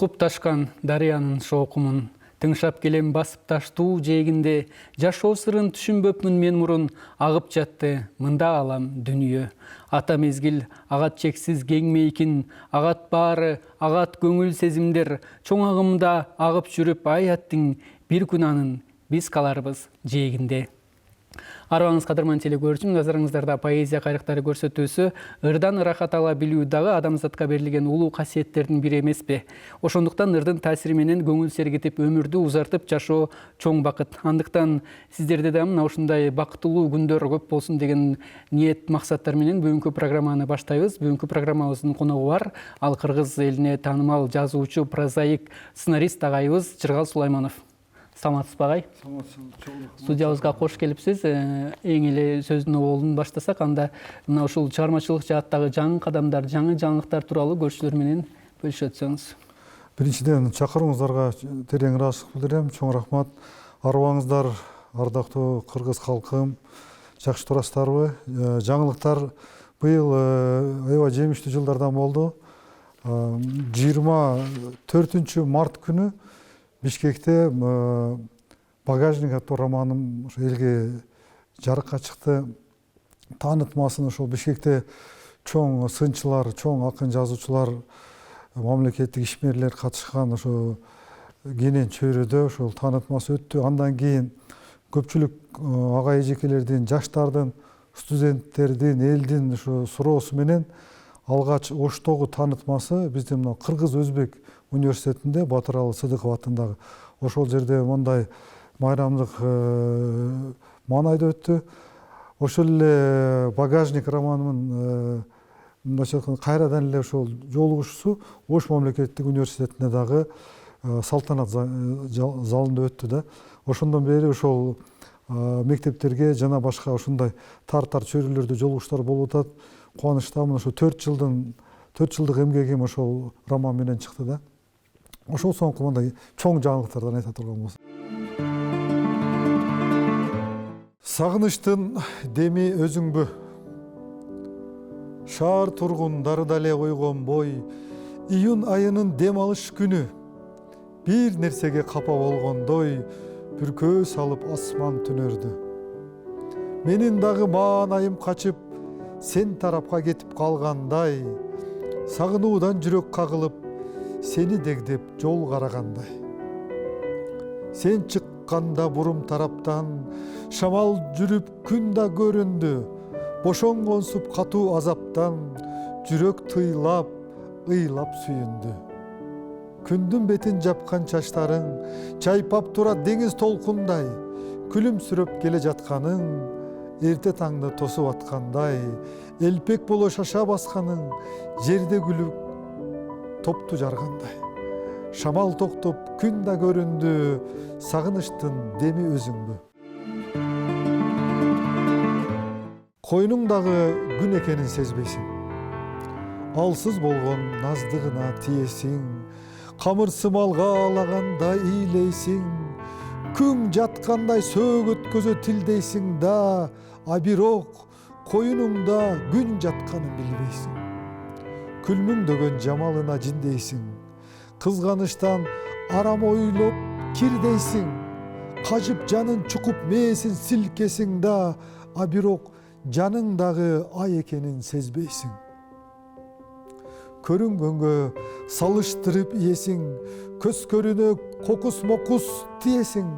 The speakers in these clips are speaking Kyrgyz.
Чулкуп ташкан дарыянын шоокумун, тыңшап келем басып таштуу жээгинде, жашоо сырын түшүнбөпмүн мен мурун, агып жатты мында алам дүнүйө. Ата мезгил агат чексиз кең мейкин, агат баары, агат көңүл сезимдер, чоң агымда агып жүрүп аяттың бир күнанын биз каларбыз жээгинде. Арыбаңыз кадырман телекөрүүчү, назарыңыздарда поэзия кайрыктары көрсөтүүсү ырдан ырахат ала билүү дагы адамзатка берилген улуу касиеттердин бири эмеспи. Ошондуктан ырдын таасири менен көңүл сергитип, өмүрдү узартып жашоо чоң бакыт. Андыктан сиздерде да мына ушундай бакыттуу күндөр көп болсун деген ниет максаттар менен бүгүнкү программаны баштайбыз. Бүгүнкү программабыздын коногу бар. Ал кыргыз элине таанымал жазуучу, прозаик, сценарист агайыбыз Жыргал Сулайманов. Саламатсызбы агай? Студиябызга кош келипсиз. Эң эле сөздүн оболун баштасак, анда мына ушул чыгармачылык жааттагы жаңы кадамдар, жаңы жаңылыктар тууралуу көрүүчүлөр менен бөлүшө өтсөңүз. Биринчиден чакырууңуздарга терең ыраазычылык билдирем. Чоң рахмат. Арыбаңыздар, ардактуу кыргыз калкым. Жакшы турасыздарбы? Жаңылыктар быйыл аябай жемиштүү жылдардан болду. 24 март күнү Бишкекте «Багажник» аттуу романым элге жарыкка чыкты. Таанытмасын ошол Бишкекте чоң сынчылар, чоң акын жазуучулар, мамлекеттик ишмерлер катышкан ошо кенен чөйрөдө ошол таанытмасы өттү. Андан кийин көпчүлүк агай эжекелердин, жаштардын, студенттердин, элдин ошо суроосу менен алгач Оштогу таанытмасы биздин мына Кыргыз Өзбек университетинде Батыралы Сыдыков атындагы ошол жерде мондай майрамдык маанайда өттү. Ошол эле «Багажник» романымын мындайча айтканда кайрадан эле ошол жолугушуусу Ош мамлекеттик университетинде дагы салтанат залында өттү да. Ошондон бери ошол мектептерге жана башка ушундай тар чөйрөлөрдө жолугуштар болуп атат. Кубанычтамын, ошо 4 жылдык эмгегим ошол роман менен чыкты да. Ошол соңку мындай чоң жаңылыктардан айта турган болсом. Сагынычтын деми өзүңбү. Шаар тургундары да эле койгон бой, июнь айынын дем алыш күнү. Бир нерсеге капа болгондой, бүркөө салып асман түнөрдү. Менин дагы маанайым качып, сен тарапка кетип калгандай, сагынуудан жүрөк кагылып, сени дегдеп жол карагандай. Сен чыкканда бурум тараптан, шамал жүрүп күн да көрүндү. Бошонгонсуп катуу азаптан, жүрөк тыйлап, ыйлап сүйүндү. Күндүн бетин жапкан чачтарың, чайпап турат деңиз толкундай, күлүмсүрөп келе жатканың, эрте таңды тосуп аткандай, элпек боло шаша басканың, жерде күлүп топту жаргандай. Шамал токтоп күн да көрүндү, сагынычтын деми өзүңбү. Койнуңдагы күн экенин сезбейсиң. Алсыз болгон наздыгына тиесиң, камырсымал каалаганда ийлейсиң, күң жаткандай сөгөткөзө тилдейсиң да, а бирок коюнуңда күн жатканын билбейсиң. Күлмүңдөгөн жамалына жиндейсиң, кызганычтан арам ойлоп кирдейсиң, кажып жанын чукуп мээсин силкесиң да, а бирок жаныңдагы ай экенин сезбейсиң. Көрүнгөнгө салыштырып иесиң, көз көрүнө кокус-мокус тиесиң,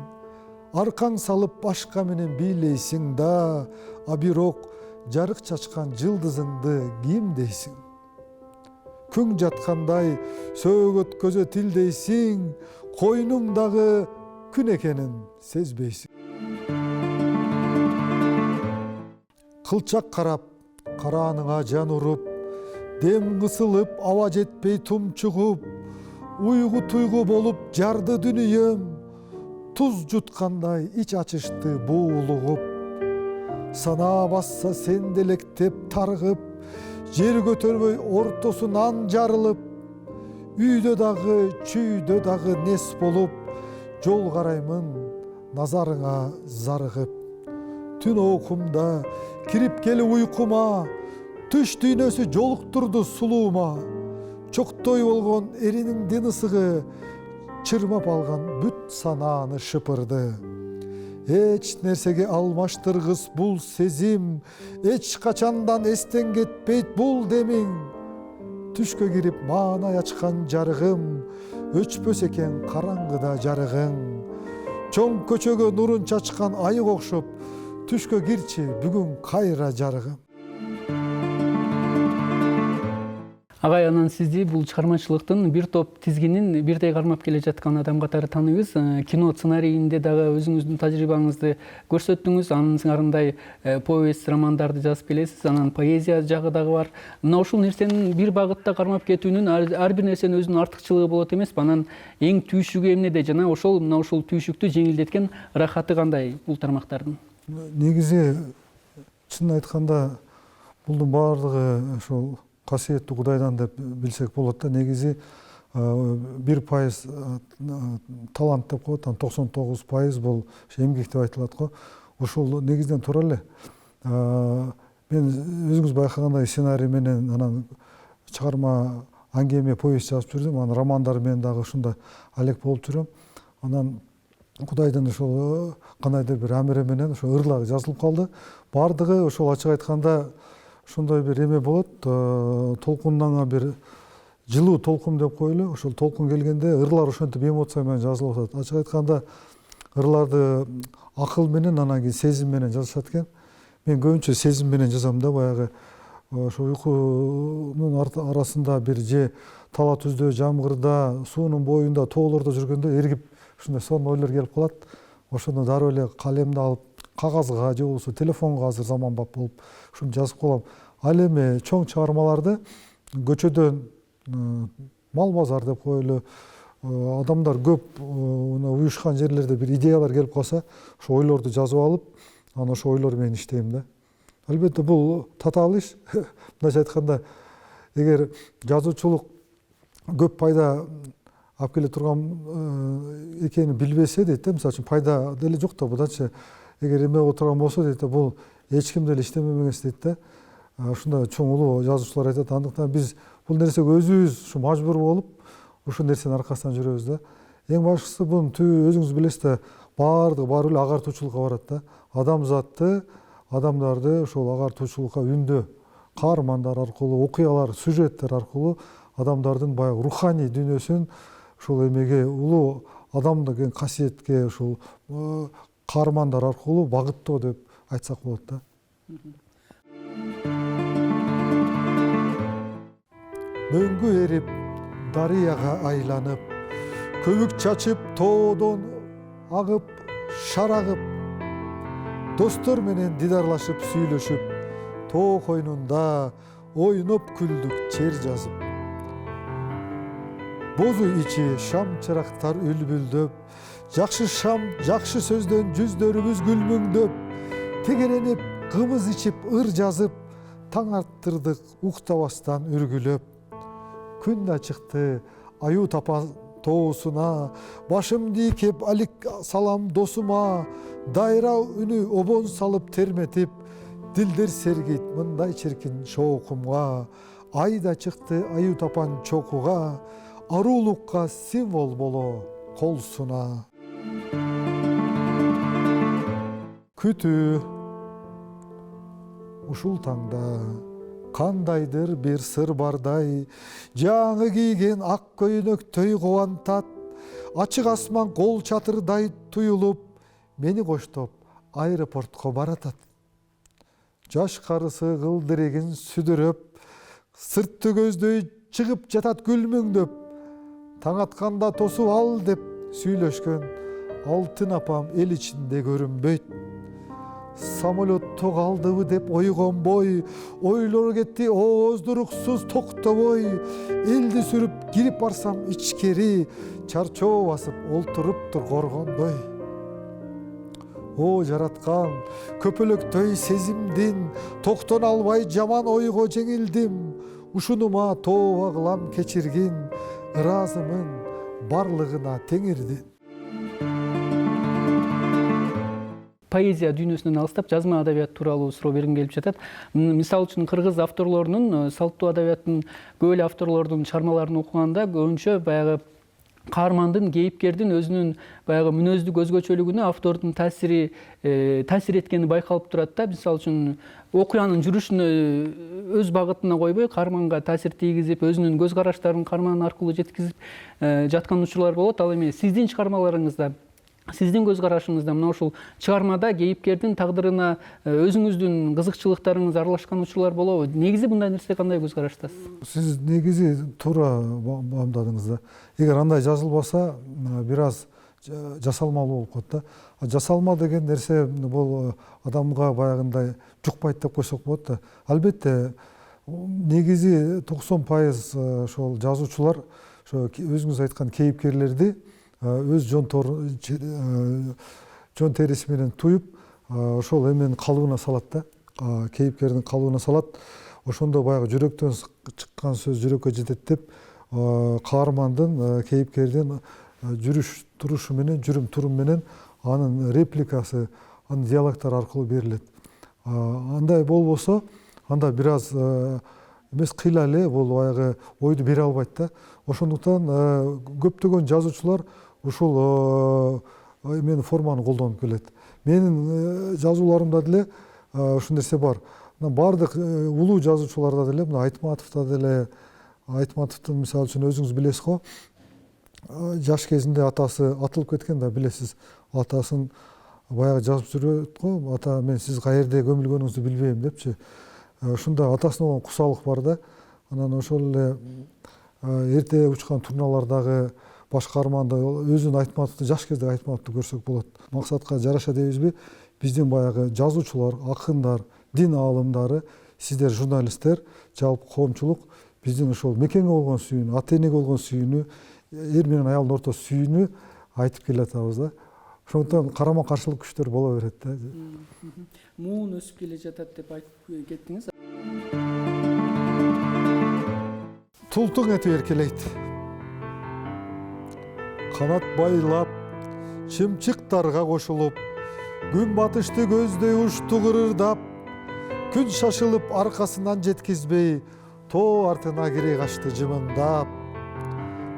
аркаң салып башка менен бийлейсиң да, а бирок жарык чачкан жылдызыңды ким дейсиң. Күң жаткандай сөгөткөзө тилдейсиң, койнуңдагы күн экенин сезбейсиң. Кылчак карап, карааныңа жан уруп, дем кысылып, аба жетпей тумчугуп, уйгу туйгу болуп жарды дүнүйөм, туз жуткандай ич ачышты буулугуп. Сана басса сенделектеп таргып, жер көтөрбөй ортосунан жарылып, үйдө дагы, чүйдө дагы нес болуп, жол караймын назарыңа зарыгып. Түн окумда кирип кели уйкума, түш дүйнөсү жолуктурду сулуума, чоктой болгон эринин ден ысыгы чырмап алган бүт санааны шыпырды. Эч нерсеге алмаштыргыс бул сезим, эч качандан эстен кетпейт бул демиң. Түшкө кирип маанай ачкан жарыгым, өчпөс экен караңгыда жарыгың. Чоң көчөгө нурун чачкан айык окшоп, түшкө кирчи бүгүн кайра жарыгым. Агай, анан сизди бул чыгармачылыктын бир топ тизгинин бирдей кармап келе жаткан адам катары тааныйбыз. Кино сценарийинде дагы өзүңүздүн тажрыйбаңызды көрсөттүңүз. Анын сыңарындай повесть, романдарды жазып келесиз. Анан поэзия жагы дагы бар. Мына ушул нерсенин бир багытта кармап кетүүнүн ар бир нерсенин өзүнүн артыкчылыгы болот эмеспи? Анан эң түйшүгү эмнеде жана мына ушул түйшүктү жеңилдеткен рахаты кандай бул тармактардын? Негизи чынын айтканда булдун баардыгы ошол касиеттүү Кудайдан деп билсек болот да. Негизи 1% талант деп коет, 99% бул эмгек деп айтылат го. Ошол негизден тура эле. Мен өзүңүз байкагандай сценарий менен анан чыгарма аңгеме повесть жазып жүрдүм. Анан романдар менен дагы ушундай алек болуп жүрөм. Анан Кудайдын ошол кандайдыр бир амири менен ошо ырлагы жазылып калды. Бардыгы ошол ачык айтканда ошондой бир эме болот, толкундан бир жылуу толкун деп коелу. Ошол толкун келгенде ырлар ошентип эмоция менен жазылып атат. Ачык айтканда ырларды акыл менен, анан кийин сезим менен жазышат экен. Мен көбүнчө сезим менен жазам да, баягы ошо уйкунун арасында бир же тала түздө, жамгырда, суунун боюнда, тоолордо жүргөндө эргип ушундай сонун ойлор келип калат. Ошондо дароо эле калемди алып кагазга же болбосо телефонго азыр заманбап болуп ушуну жазып калам. Ал эми чоң чыгармаларды көчөдөн мал базар деп коелу, адамдар көп уюшкан жерлерде бир идеялар келип калса, ошо ойлорду жазып алып, анан ошо ойлор менен иштейм да. Албетте бул татаал иш. Мындайча айтканда, эгер жазуучулук көп пайда алып келе турган экенин билбесе дейт да, мисалы үчүн пайда деле жок да, буданчы эгер эме отурган болсо дейт да, бул эч ким деле иштемемеңиз дейт да. Ушундай чоң улуу жазуучулар айтат. Андыктан биз бул нерсеге өзүбүз ушу мажбур болуп, ушул нерсенин аркасынан жүрөбүз да. Эң башкысы бунун түбү өзүңүз билесиз да, баары эле агартуучулукка барат да. Адамзатты, адамдарды ошол агартуучулукка үндөө, каармандар аркылуу, окуялар, сюжеттер аркылуу адамдардын баягы руханий дүйнөсүн ушул эмеге, улуу адам деген касиетке ушул каармандар аркылуу багыттоо деп айтсак болот да. Мөңгү эрип, дарыяга айланып, көбүк чачып, тоодон агып, шарагып, достор менен дидарлашып, сүйлөшүп, тоо койнунда ойноп күлдүк чер жазып. Бозу ичи шам чырактар үлбүлдөп, жакшы шам, жакшы сөздөн жүздөрүбүз күлмүңдөп, тегеренип, кымыз ичип, ыр жазып, таң аттырдык уктабастан үргүлөп. Күн да чыкты аю тапан тоосуна, башымды ийкеп алик салам досума, дайра үнү обон салып терметип, дилдер сергейт мындай чиркин шоокумга. Ай да чыкты аю тапан чокуга, аруулукка символ боло кол суна. Күтүү ушул таңда кандайдыр бир сыр бардай, жаңы кийген ак көйнөктөй кубантат, ачык асман кол чатырдай туюлуп, мени коштоп аэропортко баратат. Жаш карысы кылдырегин сүдүрөп, сыртты көздөй чыгып жатат күлмүңдөп, таң атканда тосуп ал деп сүйлөшкөн алтын апам эл ичинде көрүнбөйт. Самолетто калдыбы деп ойгонбой, ойлор кетти ооздуруксуз токтобой, элди сүрүп кирип барсам ичкери, чарчоо басып олтуруптур коргондой. О жараткан көпөлөктөй сезимдин, токтоно албай жаман ойго жеңилдим, ушунума тооба кылам кечиргин, ыраазымын барлыгына теңирдин. поэзия дүйнөсүнөн алыстап жазма адабият тууралуу суроо бергим келип жатат. Мисалы үчүн кыргыз авторлорунун, салттуу адабияттын көп эле авторлордун чыгармаларын окуганда көбүнчө баягы каармандын, кейипкердин өзүнүн баягы мүнөздүк өзгөчөлүгүнө автордун таасир эткени байкалып турат да. Мисалы үчүн окуянын жүрүшүнө өз багытына койбой, каарманга таасир тийгизип, өзүнүн көз караштарын каарман аркылуу жеткизип жаткан учурлар болот. Ал эми сиздин чыгармаларыңызда, сиздин көз карашыңызда мына ушул чыгармада кейипкердин тагдырына өзүңүздүн кызыкчылыктарыңыз аралашкан учурлар болобу? Негизи мындай нерсе кандай көз караштасыз? Сиз негизи туура баамдадыңыз да. Эгер андай жазылбаса, бир аз жасалмалуу болуп коет да. Жасалма деген нерсе бул адамга баягындай жукпайт деп койсок болот да. Албетте негизи 90% ошол жазуучулар ошо өзүңүз айткан кейипкерлерди өз жон териси менен туюп, ошол эмени калыбына салат да. Кейипкердин калыбына салат. Ошондо баягы жүрөктөн чыккан сөз жүрөккө жетет деп, каармандын, кейипкердин жүрүш турушу менен, жүрүм турум менен анын репликасы, анын диалогтары аркылуу берилет. Андай болбосо, анда бир аз эмес кыйла эле бул баягы ойду бере албайт да. Ошондуктан көптөгөн жазуучулар ушул эмени форманы колдонуп келет. Менин жазууларымда деле ушул нерсе бар. Бардык улуу жазуучуларда деле, мына Айтматовдо деле, Айтматовдун мисалы үчүн өзүңүз билесиз го, жаш кезинде атасы атылып кеткен да, билесиз. Атасын баягы жазып жүрөт го, ата мен сиз каерде көмүлгөнүңүздү билбейм депчи. Ушунда атасына болгон кусалык бар да. Анан ошол эле эрте учкан турналардагы баш каарманды, өзүн Айтматовду, жаш кездеги Айтматовду көрсөк болот. Максатка жараша дейбизби? Биздин баягы жазуучулар, акындар, дин аалымдары, сиздер журналисттер, жалпы коомчулук биздин ошол мекенге болгон сүйүүнү, ата энеге болгон сүйүүнү, эр менен аялдын ортосу сүйүүнү айтып келатабыз да. Ошондуктан карама каршылык күчтөр боло берет да. Муун өсүп келе жатат деп айтып кеттиңиз. Тултуң этип эркелейт. Канат байлап, чымчыктарга кошулуп, күн батышты көздөй учту кырырдап, күн шашылып аркасынан жеткизбей, тоо артына кире качты жымыңдап.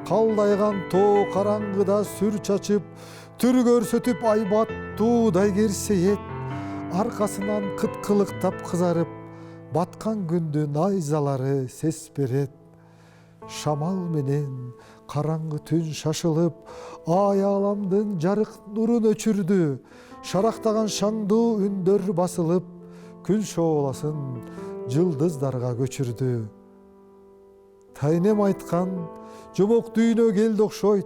Калдайган тоо караңгыда сүр чачып, түр көрсөтүп айбаттуудай керсейет, аркасынан кыткылыктап кызарып, баткан күндүн найзалары сес берет. Шамал менен караңгы түн шашылып, аяламдын жарык нурун өчүрдү, шарактаган шаңдуу үндөр басылып, күн шооласын жылдыздарга көчүрдү. Тайнем айткан жомок дүйнө келди окшойт,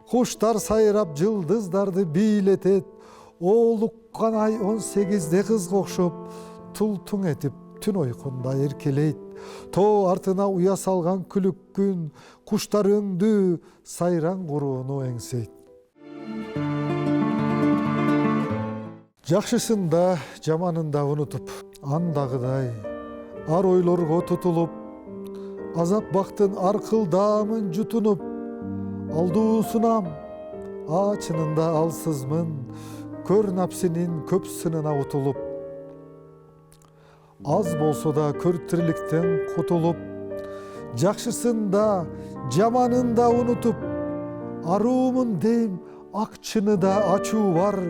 куштар сайрап жылдыздарды бийлетет, оолуккан ай 18-де кызга окшоп, тултуң этип түн ойкунда эркелейт. Тоо артына уя салган күлүк күн, куштар өңдү, сайран курууну эңсейт. Жакшысын да, жаманын да унутуп, андагыдай ар ойлорго тутулуп, азап бактын аркылдаамын жутунуп, алдуусунам, чынында алсызмын, көр напсинин көп сынына утулуп. Аз болсо да көр тирликтен кутулуп, жакшысын да, жаманын да унутуп, аруумун дейм, ак чыныда ачуу бар,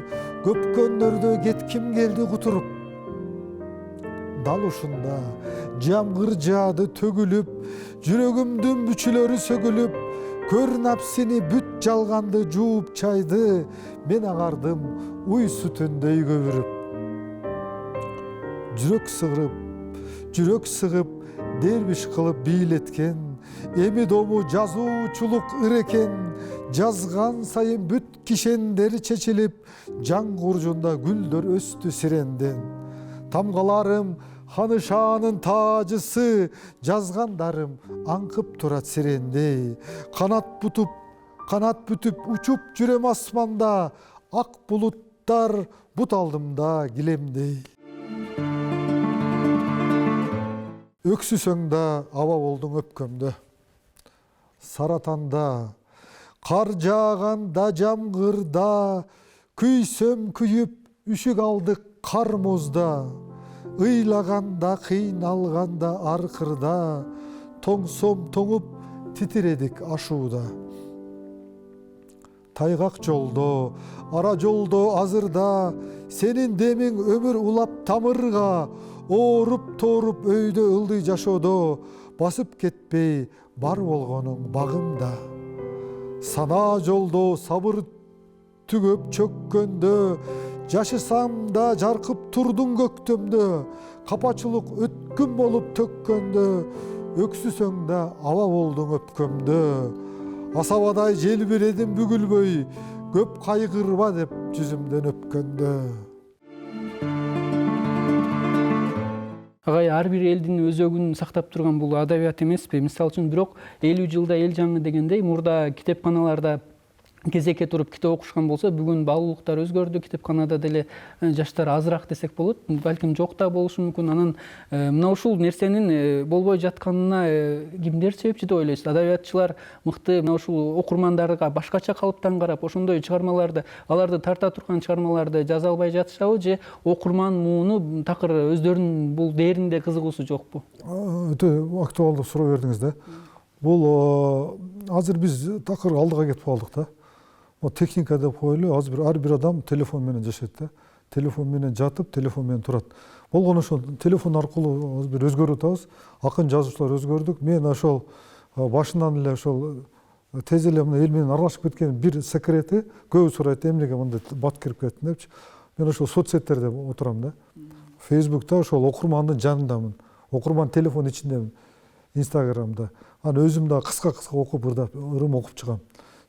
көпкөндөрдө кетким келди кутуруп. Дал ушунда жамгыр жаады төгүлүп, жүрөгүмдүн бүчүлөрү сөгүлүп, көр напсини бүт жалганды жууп чайды, мен агардым уй сүтүндөй көбүрүп. Жүрөк сыгып, дербиш кылып бийлеткен, эми дому жазуучулук ыр экен, жазган сайын бүт кишендери чечилип, жан куржунда гүлдөр өстү сиренден. Тамгаларым ханышаанын таажысы, жазгандарым аңкып турат сирендей. Канат бүтүп учуп жүрөм асманда, ак булуттар бут алдымда килемдей. Өксүсөң да аба болдуң өпкөмдө, саратанда, кар жааганда, жамгырда, күйсөм күйүп үшүк алдык кар музда, ыйлаганда, кыйналганда аркырда, тоңсом тоңуп титиредик ашууда. Тайгак жолдо, ара жолдо азырда, сенин демиң өмүр улап тамырга, ооруп тооруп өйдө ылдый жашоодо, басып кетпей бар болгонуң багымда. Сана жолдо сабыр түгөп чөккөндө, жашысам да жаркып турдуң көктөмдө, капачылык өткүн болуп төккөндө, өксүсөң да аба болдуң өпкөмдө. Асабадай желбиредим бүгүлбөй, көп кайгырба деп жүзүмдөн өпкөндө. Агай, ар бир элдин өзөгүн сактап турган бул адабият эмеспи? Мисалы үчүн, бирок 50 жылда эл жаңы дегендей, мурда китепканаларда кезекке туруп китеп окушкан болсо, бүгүн баалуулуктар өзгөрдү, китепканада деле жаштар азыраак десек болот, балким жок да болушу мүмкүн. Анан мына ушул нерсенин болбой жатканына кимдер себепчи деп ойлойсуз? Адабиятчылар мыкты мына ушул окурмандарга башкача калыптан карап, ошондой чыгармаларды, аларды тарта турган чыгармаларды жаза албай жатышабы, же окурман мууну такыр өздөрүнүн бул дээринде кызыгуусу жокпу? Өтө актуалдуу суроо бердиңиз да. Бул азыр биз такыр алдыга кетип калдык да. Техника деп коелу, азыр ар бир адам телефон менен жашайт да. Телефон менен жатып, телефон менен турат. Болгону ошол телефон аркылуу бир өзгөрүп атабыз. Акын жазуучулар өзгөрдүк. Мен ошол башынан эле ошол тез эле мына эл менен аралашып кеткен бир секрети көбү сурайт, эмнеге мындай бат кирип кеттиң депчи. Мен ошол соцсеттерде отурам да. Фейсбукта ошол окурмандын жанындамын. Окурман телефон ичиндемин. Инстаграмда. Аны өзүм да кыска-кыска окуп, ырым окуп чыгам.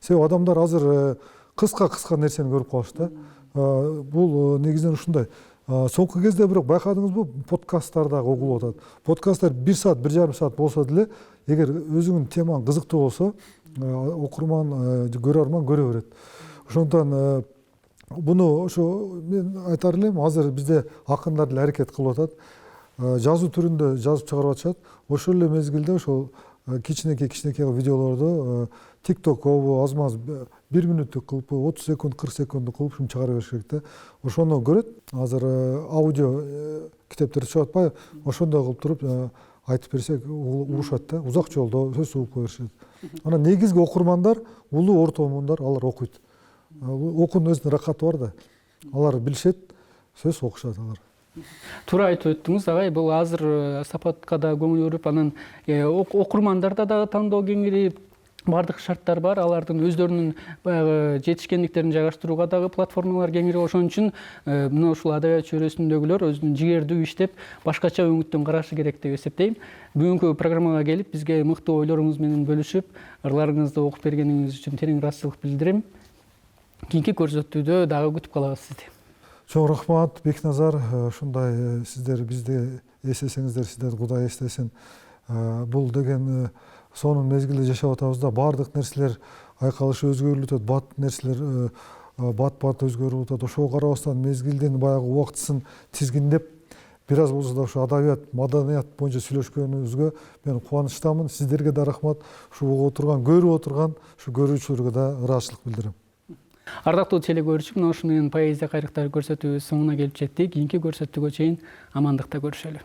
Себеби адамдар азыр кыска нерсени көрүп калышты да. Бул негизинен ушундай. Соңку кезде бирок байкадыңызбы, подкасттар да угулуп атат. Подкасттар 1 саат, 1,5 саат болсо деле, эгер өзүңүн темаң кызыктуу болсо, окурман, көрөрман көрө берет. Ошондон буну ошо мен айтар элем, азыр бизде акындар деле аракет кылып атат. Жазуу түрүндө жазып чыгарып атышат. Ошол эле мезгилде ошол кичинекей видеолорду TikTok аз-маз 1 мүнөттүк кылып, 30 секунд, 40 секунддук кылып чыгара бериш керек да. Ошону көрөт. Азыр аудио китептер чыгып атпайбы? Ошондой кылып туруп айтып берсек угушат да. Узак жолдо сөз угуп беришет. Анан негизги окурмандар, улуу ортомундар, алар окуйт. Окуунун өзүнүн рахаты бар да. Алар билишет, сөз окушат алар. Туура айтып өттүңүз, агай. Бул азыр сапатка да көңүл буруп, анан окурмандарда дагы тандоо кеңирип, бардык шарттар бар. Алардын өздөрүнүн баягы жетишкендиктерин жайгаштырууга дагы платформалар кеңирип, ошон үчүн мына ушул адабият чөйрөсүндөгүлөр өзүнүн жигердүү иштеп, башкача өңүттөн карашы керек деп эсептейм. Бүгүнкү программага келип, бизге мыкты ойлоруңуз менен бөлүшүп, ырларыңызды окуп бергениңиз үчүн терең ыраазычылык билдирем. Кийинки көрсөтүүдө дагы күтүп калабыз сизди. Чоң рахмат, Бекназар. Ушундай сиздер бизди эстесеңиздер, сиздерди Кудай эстесин. Бул деген сонун мезгилде жашап атабыз да, баардык нерселер айкалышы өзгөрүлүп атат, бат нерселер бат өзгөрүп атат. Ошого карабастан мезгилдин баягы убактысын тизгиндеп, бир аз болсо да ушу адабият, маданият боюнча сүйлөшкөнүбүзгө мен кубанычтамын. Сиздерге да рахмат. Ушу угуп отурган, көрүп отурган ушу көрүүчүлөргө да ыраазычылык билдирем. Ардактуу теле көрүүчү, мына ушу менен поэзия кайрыктары көрсөтүүбүз соңуна келип жеттик. Кийинки көрсөтүүгө чейин амандыкта көрүшөлү.